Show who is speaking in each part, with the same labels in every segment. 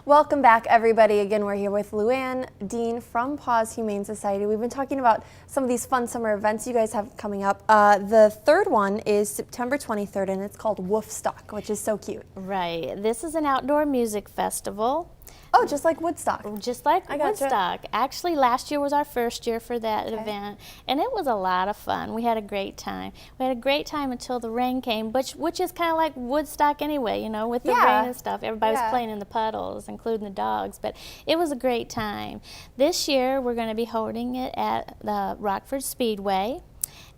Speaker 1: Welcome back, everybody. Again, we're here with Luann Dean from PAWS Humane Society. We've been talking about some of these fun summer events you guys have coming up. The third one is September 23rd, and it's called Woofstock, which is so cute.
Speaker 2: Right. This is an outdoor music festival.
Speaker 1: Oh, just like Woodstock.
Speaker 2: Just like
Speaker 1: I gotcha.
Speaker 2: Woodstock. Actually, last year was our first year for that event, and it was a lot of fun. We had a great time. We had a great time until the rain came, which is kind of like Woodstock anyway, you know, with the rain and stuff. Everybody was playing in the puddles, including the dogs, but it was a great time. This year, we're going to be holding it at the Rockford Speedway.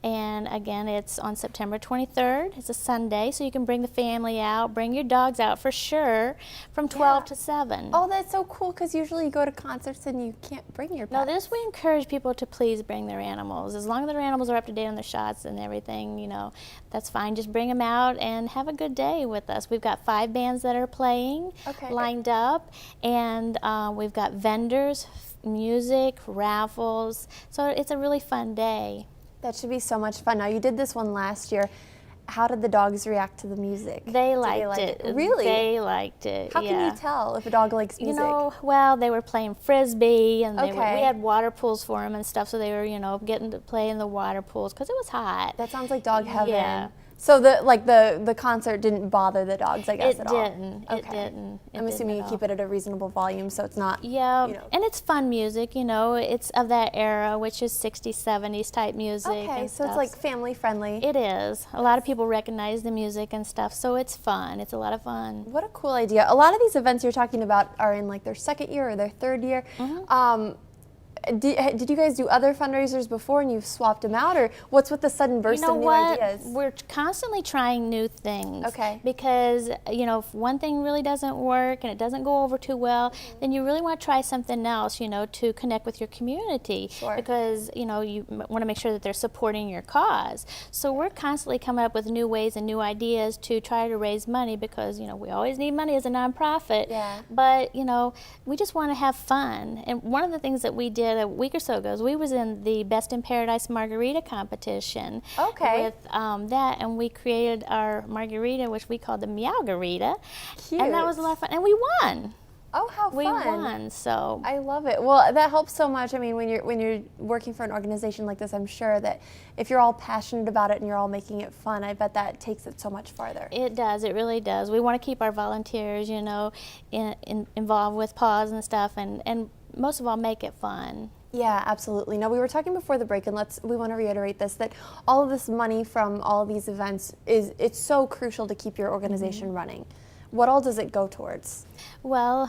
Speaker 2: And again, it's on September 23rd. It's a Sunday, so you can bring the family out, bring your dogs out for sure, from 12 to 7.
Speaker 1: Oh, that's so cool, because usually you go to concerts and you can't bring your pets.
Speaker 2: No, this we encourage people to please bring their animals. As long as their animals are up to date on their shots and everything, you know, that's fine. Just bring them out and have a good day with us. We've got 5 bands that are playing lined up, and we've got vendors, music, raffles. So it's a really fun day.
Speaker 1: That should be so much fun. Now, you did this one last year. How did the dogs react to the music?
Speaker 2: They liked it.
Speaker 1: Really?
Speaker 2: They liked it.
Speaker 1: How can you tell if a dog likes music?
Speaker 2: You know, well, they were playing frisbee, and we had water pools for them and stuff, so they were, you know, getting to play in the water pools because it was hot.
Speaker 1: That sounds like dog heaven.
Speaker 2: Yeah.
Speaker 1: So the concert didn't bother the dogs, I guess, at all?
Speaker 2: It didn't.
Speaker 1: I'm assuming you keep it at a reasonable volume, so it's not,
Speaker 2: Yeah,
Speaker 1: you know.
Speaker 2: and it's fun music, you know. It's of that era, which is 60s, 70s type music.
Speaker 1: Okay, so it's like family friendly.
Speaker 2: It is. A lot of people recognize the music and stuff, so it's fun. It's a lot of fun.
Speaker 1: What a cool idea. A lot of these events you're talking about are in like their second year or their third year. Did you guys do other fundraisers before and you've swapped them out, or what's with the sudden burst of new ideas?
Speaker 2: We're constantly trying new things.
Speaker 1: Okay.
Speaker 2: Because, you know, if one thing really doesn't work and it doesn't go over too well, then you really want to try something else, you know, to connect with your community.
Speaker 1: Sure.
Speaker 2: Because, you know, you want to make sure that they're supporting your cause. So we're constantly coming up with new ways and new ideas to try to raise money because, you know, we always need money as a nonprofit.
Speaker 1: Yeah.
Speaker 2: But, you know, we just want to have fun. And one of the things that we did a week or so ago, we was in the Best in Paradise margarita competition.
Speaker 1: Okay.
Speaker 2: With that, and we created our margarita, which we called the Meowgarita.
Speaker 1: Cute.
Speaker 2: And that was a lot of fun, and we won.
Speaker 1: Oh, how fun.
Speaker 2: We won, so.
Speaker 1: I love it. Well, that helps so much. I mean, when you're working for an organization like this, I'm sure that if you're all passionate about it and you're all making it fun, I bet that takes it so much farther.
Speaker 2: It does. It really does. We want to keep our volunteers, you know, involved with PAWS and stuff, and most of all, make it fun.
Speaker 1: Yeah, absolutely. Now, we were talking before the break, and we want to reiterate this, that all of this money from all of these events it's so crucial to keep your organization running. What all does it go towards?
Speaker 2: Well,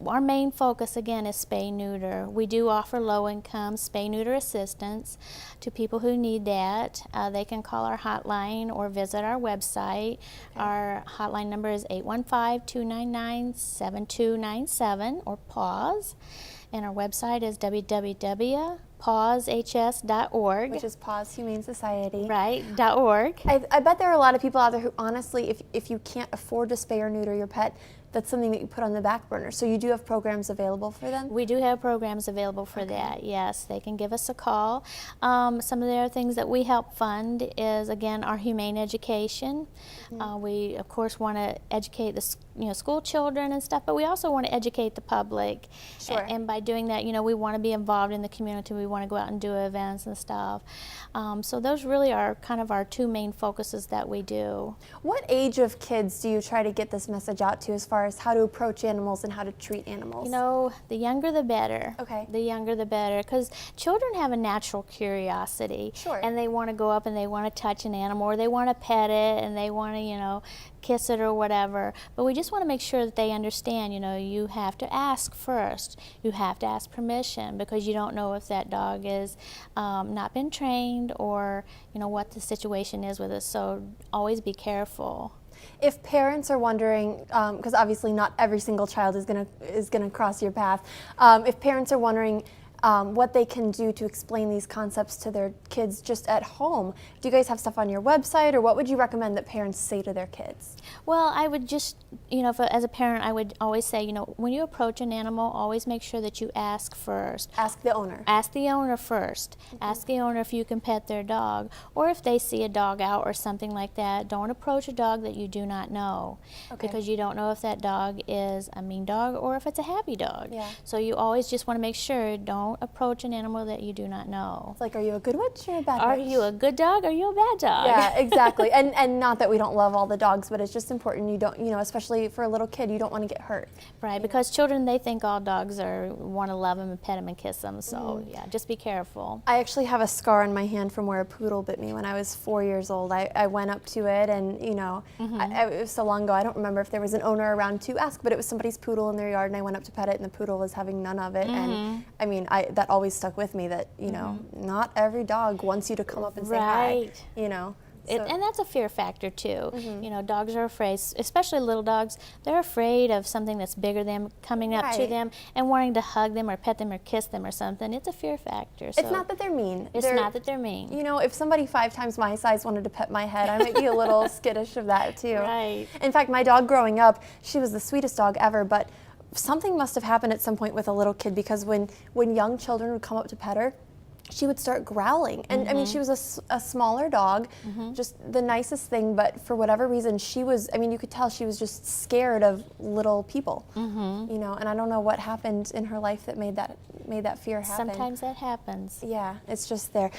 Speaker 2: our main focus, again, is spay-neuter. We do offer low-income spay-neuter assistance to people who need that. They can call our hotline or visit our website. Our hotline number is 815-299-7297, or PAWS. And our website is www.pawshs.org.
Speaker 1: Which is PAWS Humane Society.
Speaker 2: Right, .org.
Speaker 1: I bet there are a lot of people out there who, honestly, if you can't afford to spay or neuter your pet, that's something that you put on the back burner. So you do have programs available for them?
Speaker 2: We do have programs available for that, yes. They can give us a call. Some of the other things that we help fund is, again, our humane education. We, of course, want to educate the school children and stuff, but we also want to educate the public.
Speaker 1: Sure.
Speaker 2: And by doing that, you know, we want to be involved in the community. We want to go out and do events and stuff. So those really are kind of our 2 main focuses that we do.
Speaker 1: What age of kids do you try to get this message out to as far as how to approach animals and how to treat animals?
Speaker 2: You know, the younger the better.
Speaker 1: Okay.
Speaker 2: The younger the better, because children have a natural curiosity.
Speaker 1: Sure.
Speaker 2: And they want to go up and they want to touch an animal, or they want to pet it, and they want to, you know, kiss it or whatever. But we just want to make sure that they understand, you know, you have to ask first. You have to ask permission, because you don't know if that dog is not been trained, or, you know, what the situation is with it. So always be careful.
Speaker 1: If parents are wondering, because obviously not every single child is gonna cross your path, if parents are wondering what they can do to explain these concepts to their kids just at home. Do you guys have stuff on your website, or what would you recommend that parents say to their kids?
Speaker 2: Well, I would just, as a parent, I would always say, when you approach an animal, always make sure that you ask first.
Speaker 1: Ask the owner.
Speaker 2: Ask the owner first. Ask the owner if you can pet their dog, or if they see a dog out or something like that. Don't approach a dog that you do not know, because you don't know if that dog is a mean dog or if it's a happy dog.
Speaker 1: Yeah.
Speaker 2: So you always just want to make sure, don't approach an animal that you do not know.
Speaker 1: It's like, are you a good witch or a bad
Speaker 2: Are
Speaker 1: witch?
Speaker 2: you a good dog or are you a bad dog?
Speaker 1: Yeah, exactly. And not that we don't love all the dogs, but it's just important. You don't, especially for a little kid, you don't want to get hurt.
Speaker 2: Right, because children, they think all dogs want to love them and pet them and kiss them. So yeah, just be careful.
Speaker 1: I actually have a scar on my hand from where a poodle bit me when I was 4 years old. I went up to it, and it was so long ago, I don't remember if there was an owner around to ask, but it was somebody's poodle in their yard, and I went up to pet it, and the poodle was having none of it. And I mean, that always stuck with me, that not every dog wants you to come up and say hi.
Speaker 2: And that's a fear factor too. Dogs are afraid, especially little dogs. They're afraid of something that's bigger than them coming up to them and wanting to hug them or pet them or kiss them or something. It's a fear factor. So
Speaker 1: it's not that they're mean.
Speaker 2: It's not that they're mean.
Speaker 1: If somebody 5 times my size wanted to pet my head, I might be a little skittish of that too.
Speaker 2: Right.
Speaker 1: In fact, my dog growing up, she was the sweetest dog ever, but something must have happened at some point with a little kid, because when young children would come up to pet her, she would start growling. And I mean, she was a smaller dog, just the nicest thing, but for whatever reason, you could tell she was just scared of little people. And I don't know what happened in her life that made that fear happen.
Speaker 2: Sometimes that happens.
Speaker 1: Yeah, it's just there.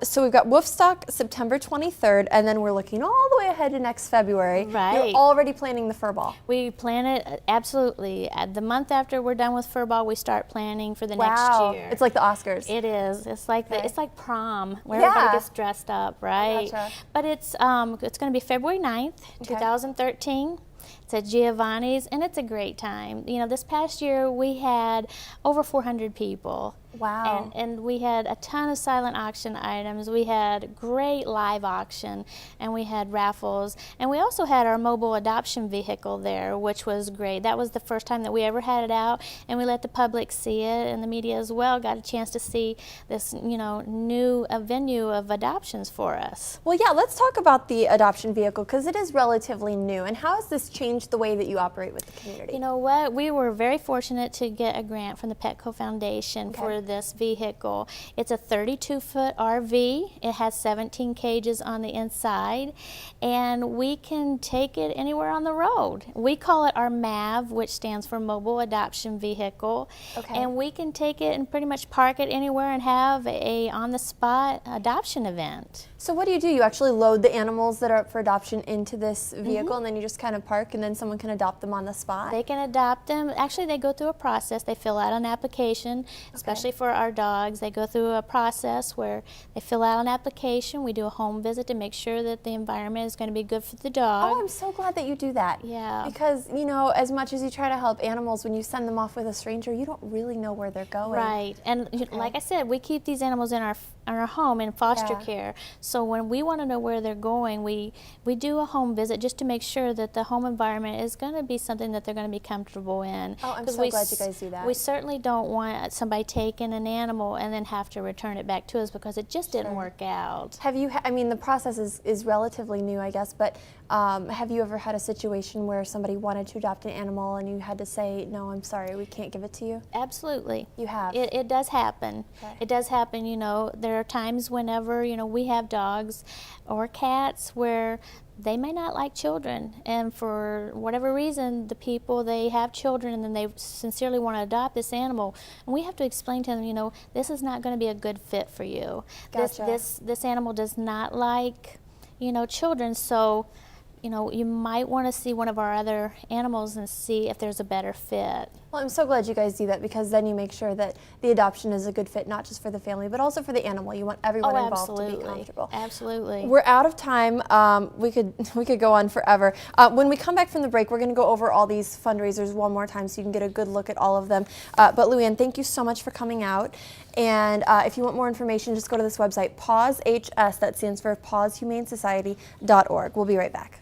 Speaker 1: So we've got Woofstock September 23rd, and then we're looking all the way ahead to next February.
Speaker 2: Right.
Speaker 1: You're already planning the fur ball.
Speaker 2: We plan it, absolutely. The month after we're done with fur ball, we start planning for the next year.
Speaker 1: It's like the Oscars.
Speaker 2: It is. It's like prom, where everybody gets dressed up, right?
Speaker 1: Gotcha.
Speaker 2: But it's going to be February 9th, 2013. It's at Giovanni's, and it's a great time. This past year we had over 400 people.
Speaker 1: Wow.
Speaker 2: And we had a ton of silent auction items. We had great live auction, and we had raffles. And we also had our mobile adoption vehicle there, which was great. That was the first time that we ever had it out, and we let the public see it, and the media as well got a chance to see this, new venue of adoptions for us.
Speaker 1: Well, yeah, let's talk about the adoption vehicle, because it is relatively new. And how has this changed the way that you operate with the community?
Speaker 2: You know what? We were very fortunate to get a grant from the Petco Foundation for this vehicle. It's a 32-foot RV. It has 17 cages on the inside, and we can take it anywhere on the road. We call it our MAV, which stands for Mobile Adoption Vehicle. And we can take it and pretty much park it anywhere and have a on-the-spot adoption event.
Speaker 1: So what do? You actually load the animals that are up for adoption into this vehicle, and then you just kind of park, and then someone can adopt them on the spot?
Speaker 2: They can adopt them. Actually, they go through a process. They fill out an application, especially for our dogs. They go through a process where they fill out an application. We do a home visit to make sure that the environment is going to be good for the dog.
Speaker 1: Oh, I'm so glad that you do that.
Speaker 2: Yeah.
Speaker 1: Because, as much as you try to help animals, when you send them off with a stranger, you don't really know where they're going.
Speaker 2: Right. And like I said, we keep these animals in our home in foster care. So when we want to know where they're going, we do a home visit just to make sure that the home environment is going to be something that they're going to be comfortable in.
Speaker 1: Oh, I'm so glad you guys do that.
Speaker 2: We certainly don't want somebody taking an animal and then have to return it back to us because it just didn't work out.
Speaker 1: Have you, the process is relatively new, I guess, but have you ever had a situation where somebody wanted to adopt an animal and you had to say, no, I'm sorry, we can't give it to you?
Speaker 2: Absolutely.
Speaker 1: You have?
Speaker 2: It does happen.
Speaker 1: Okay.
Speaker 2: It does happen, there are times whenever, we have dogs or cats where they may not like children, and for whatever reason, the people, they have children and then they sincerely want to adopt this animal, and we have to explain to them, this is not going to be a good fit for you.
Speaker 1: Gotcha.
Speaker 2: This animal does not like, children, so you might want to see one of our other animals and see if there's a better fit.
Speaker 1: Well, I'm so glad you guys do that, because then you make sure that the adoption is a good fit, not just for the family, but also for the animal. You want everyone involved to be comfortable.
Speaker 2: Absolutely.
Speaker 1: We're out of time. We could go on forever. When we come back from the break, we're going to go over all these fundraisers one more time so you can get a good look at all of them. But Luann, thank you so much for coming out. And if you want more information, just go to this website, PAWS HS, that stands for pawshumanesociety.org. We'll be right back.